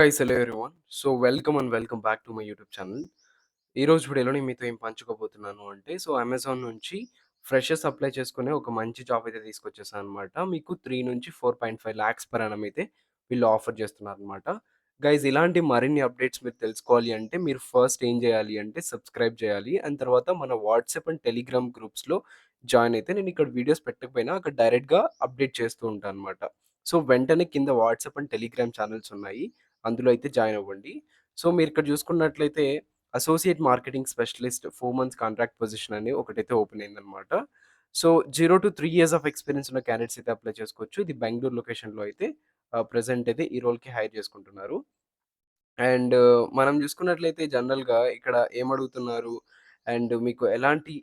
Guys hello everyone. So welcome and welcome back to my YouTube channel. ఈరోజు వీడియోలో నేను మీతో ఏం పంచుకోబోతున్నాను అంటే, అమెజాన్ నుంచి ఫ్రెషర్స్ అప్లై చేసుకునే ఒక మంచి జాబ్ అయితే తీసుకొచ్చేసాను అనమాట. మీకు 3-4.5 లాక్స్ పర్ యానం అయితే వీళ్ళు ఆఫర్ చేస్తున్నారనమాట. గైస్ ఇలాంటి మరిన్ని అప్డేట్స్ మీరు తెలుసుకోవాలి అంటే మీరు ఫస్ట్ ఏం చేయాలి అంటే సబ్స్క్రైబ్ చేయాలి. అండ్ తర్వాత మన వాట్సాప్ అండ్ టెలిగ్రామ్ గ్రూప్స్‌లో జాయిన్ అయితే నేను ఇక్కడ వీడియోస్ పెట్టకపోయినా అక్కడ డైరెక్ట్‌గా అప్డేట్ చేస్తూ ఉంటాను అనమాట. సో వెంటనే కింద వాట్సాప్ అండ్ టెలిగ్రామ్ ఛానెల్స్ ఉన్నాయి. అందులో అయితే జాయిన్ అవ్వండి. సో మీరిక్కడ చూసుకున్నట్లయితే associate marketing specialist 4 months contract position అని ఒకటైతే ఓపెన్ అయిందనమాట. సో 0-3 ఇయర్స్ ఆఫ్ ఎక్స్‌పీరియన్స్ ఉన్న క్యాండిడేట్స్ అయితే అప్లై చేసుకోవచ్చు. ఇది బెంగుళూరు లొకేషన్‌లో అయితే ప్రెజెంట్ అయితే ఈ రోల్‌కి హైర్ చేసుకుంటున్నారు. అండ్ మనం చూసుకున్నట్లయితే జనరల్‌గా ఇక్కడ ఏమడుగుతున్నారు అండ్ మీకు ఎలాంటి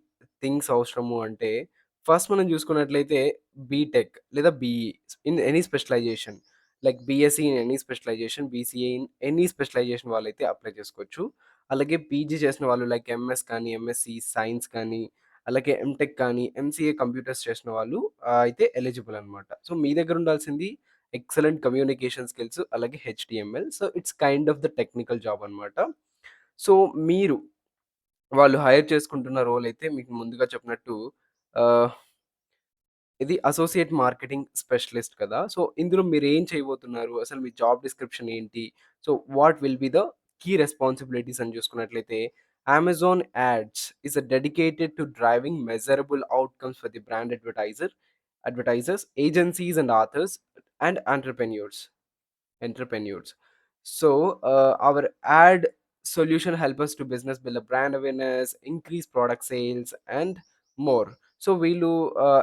థింగ్స్ అవసరము అంటే, ఫస్ట్ మనం చూసుకున్నట్లయితే బీటెక్ లేదా BE in any specialisation like BSc in any specialisation, BCA in any specialisation వాళ్ళైతే అప్లై చేసుకోవచ్చు. అలాగే పీజీ చేసిన వాళ్ళు లైక్ ఎంఎస్ కానీ, ఎంఎస్సీ సైన్స్ కానీ, అలాగే ఎంటెక్ కానీ, ఎంసీఏ కంప్యూటర్స్ చేసిన వాళ్ళు అయితే ఎలిజిబుల్ అనమాట. సో మీ దగ్గర ఉండాల్సింది ఎక్సలెంట్ కమ్యూనికేషన్ స్కిల్స్ అలాగే HTML. So it's kind of the technical job అనమాట. సో మీరు వాళ్ళు హైర్ చేసుకుంటున్న రోల్ అయితే మీకు ముందుగా చెప్పినట్టు ఆహ్, ఇది అసోసియేట్ మార్కెటింగ్ స్పెషలిస్ట్ కదా! సో ఇందులో మీరేం చేయబోతున్నారు? అసలు మీ జాబ్ డిస్క్రిప్షన్ ఏంటి? So what will be the key responsibilities అని చూసుకున్నట్లయితే Amazon ads is dedicated to driving measurable outcomes for the brand advertisers, agencies and authors and entrepreneurs. So, our ad solution help us to business build a brand awareness, increase product sales and more. So వీళ్ళు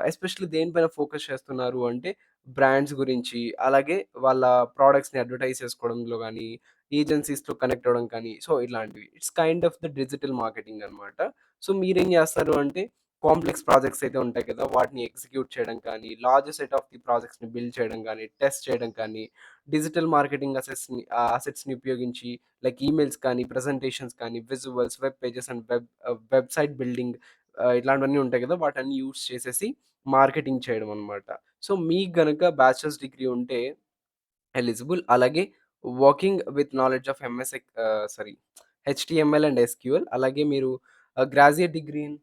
especially దేనిపైన focus చేస్తున్నారు అంటే brands గురించి, అలాగే వాళ్ళ ప్రొడక్ట్స్‌ని advertise చేసుకోవడంలో గానీ, ఏజెన్సీస్‌తో connect అవ్వడం కానీ, సో ఇట్లాంటివి. It's kind of the digital marketing అనమాట. సో మీరేం చేస్తారు అంటే కాంప్లెక్స్ ప్రాజెక్ట్స్ అయితే ఉంటాయి కదా! వాటిని ఎగ్జిక్యూట్ చేయడం కానీ, లార్జ్ సెట్ ఆఫ్ ది ప్రాజెక్ట్స్‌ని బిల్డ్ చేయడం గానీ, టెస్ట్ చేయడం కానీ, డిజిటల్ మార్కెటింగ్ అసెట్స్‌ని ఉపయోగించి లైక్ ఈమెయిల్స్ కానీ, ప్రెజెంటేషన్స్ కానీ, visuals, web pages and website building ఇట్లాంటివన్నీ ఉంటాయి కదా! వాటన్నీ యూజ్ చేసేసి మార్కెటింగ్ చేయడం అనమాట. సో మీకు గనక బ్యాచిలర్స్ డిగ్రీ ఉంటే ఎలిజిబుల్. అలాగే working with knowledge of HTML and SQL, అలాగే మీరు గ్రాడ్యుయేట్ డిగ్రీ ఇన్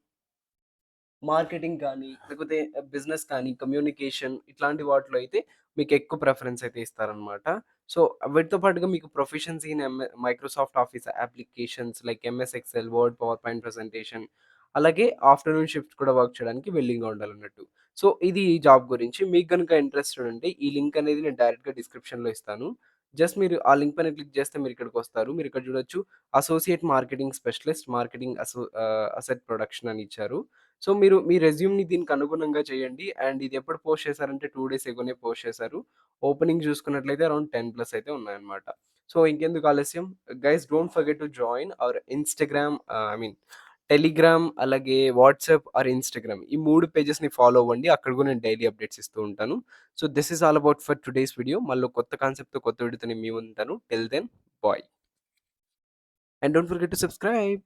మార్కెటింగ్ కానీ, లేకపోతే బిజినెస్ కానీ, కమ్యూనికేషన్ ఇట్లాంటి వాటిలో అయితే మీకెక్కువ ప్రిఫరెన్స్ అయితే ఇస్తారనమాట. సో, వీటితో పాటుగా మీకు proficiency in Microsoft office applications like MS Excel, word, power point presentation, అలాగే ఆఫ్టర్‌నూన్ షిఫ్ట్స్ కూడా వర్క్ చేయడానికి విల్లింగ్‌గా ఉండాలన్నట్టు. సో, ఇది ఈ జాబ్ గురించి. మీకు గనుక ఇంట్రెస్టెడ్ ఉంటే ఈ లింక్ అనేది నేను డైరెక్ట్‌గా డిస్క్రిప్షన్‌లో ఇస్తాను. జస్ట్ మీరు ఆ లింక్ పైన క్లిక్ చేస్తే మీరిక్కడికొస్తారు. మీరిక్కడ చూడొచ్చు associate marketing specialist, asset production అని ఇచ్చారు. సో, మీరు మీ రెజ్యూమ్‌ని దీనికి అనుగుణంగా చేయండి. అండ్ ఇది ఎప్పుడు పోస్ట్ చేశారంటే 2 డేస్ ఎగోనే పోస్ట్ చేశారు. ఓపెనింగ్ చూసుకున్నట్లయితే అరౌండ్ 10+ అయితే ఉన్నాయన్నమాట. సో, ఇంకెందుకు ఆలస్యం, guys don't forget to join hour Instagram, Telegram, అలాగే వాట్సాప్ ఆర్ ఇన్‌స్టాగ్రామ్ ఈ 3 పేజెస్‌ని ఫాలో అవ్వండి. అక్కడ కూడా నేను డైలీ అప్డేట్స్ ఇస్తూ ఉంటాను. So, this is all about for today's video. మళ్ళీ కొత్త కాన్సెప్ట్‌తో కొత్త వీడియోతో నేను మీ ముందుంటాను. Till then bye. And don't forget to subscribe.